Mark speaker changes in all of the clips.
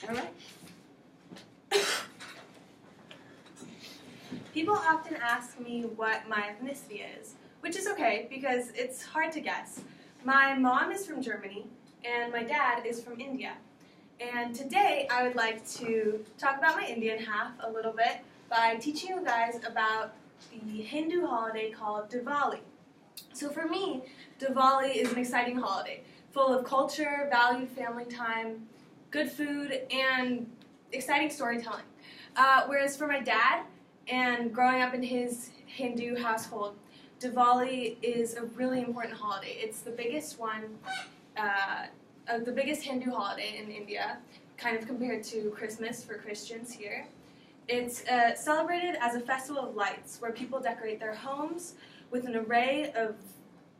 Speaker 1: All right. People often ask me what my ethnicity is, which is okay because it's hard to guess. My mom is from Germany and my dad is from India. And today I would like to talk about my Indian half a little bit by teaching you guys about the Hindu holiday called Diwali. So for me, Diwali is an exciting holiday, full of culture, valued family time, good food, and exciting storytelling. Whereas for my dad, and growing up in his Hindu household, Diwali is a really important holiday. It's the biggest one, the biggest Hindu holiday in India, kind of compared to Christmas for Christians here. It's celebrated as a festival of lights where people decorate their homes with an array of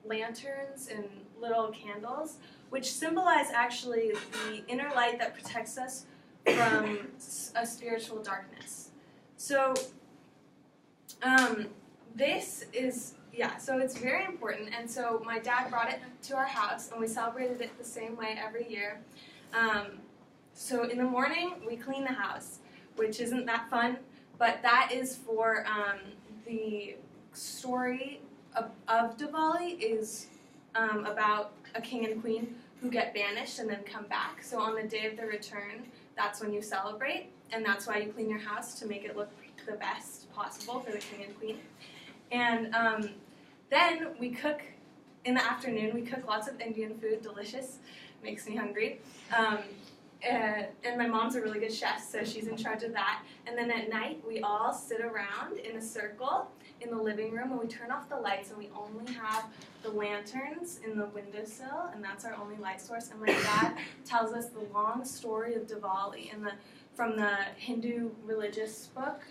Speaker 1: lanterns and little candles, which symbolize actually the inner light that protects us from a spiritual darkness. So so it's very important, and so my dad brought it to our house, and we celebrated it the same way every year. So in the morning, we clean the house, which isn't that fun, but that is for the story of Diwali is about a king and queen who get banished and then come back. So on the day of their return, that's when you celebrate, and that's why you clean your house, to make it look the best possible for the king and queen. And then we cook, in the afternoon, we cook lots of Indian food, delicious, makes me hungry. And my mom's a really good chef, so she's in charge of that. And then at night, we all sit around in a circle in the living room, and we turn off the lights, and we only have the lanterns in the windowsill, and that's our only light source. And my dad tells us the long story of Diwali from the Hindu religious book,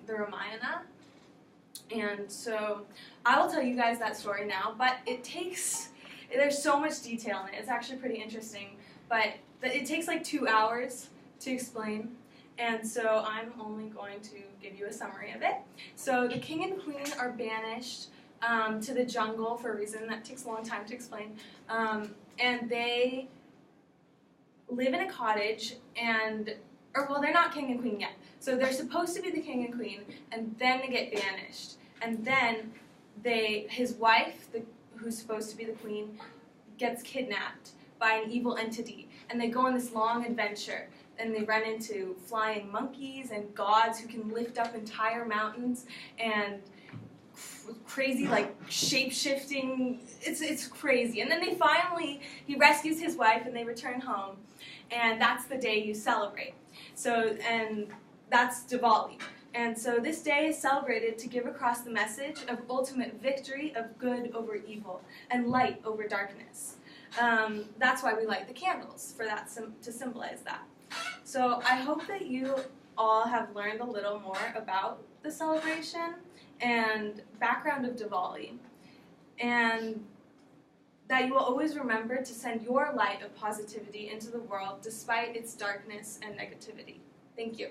Speaker 1: the Ramayana. And so I will tell you guys that story now, but there's so much detail in it. It's actually pretty interesting, but it takes like 2 hours to explain, and so I'm only going to give you a summary of it. So the king and queen are banished to the jungle for a reason that takes a long time to explain, and they live in a cottage, they're not king and queen yet. So they're supposed to be the king and queen, and then they get banished. And then his wife, who's supposed to be the queen, gets kidnapped by an evil entity. And they go on this long adventure. And they run into flying monkeys and gods who can lift up entire mountains and crazy, like, shape-shifting. It's crazy. And then he rescues his wife and they return home. And that's the day you celebrate. And that's Diwali. And so this day is celebrated to give across the message of ultimate victory of good over evil and light over darkness. That's why we light the candles, to symbolize that. So I hope that you all have learned a little more about the celebration and background of Diwali, and that you will always remember to send your light of positivity into the world despite its darkness and negativity. Thank you.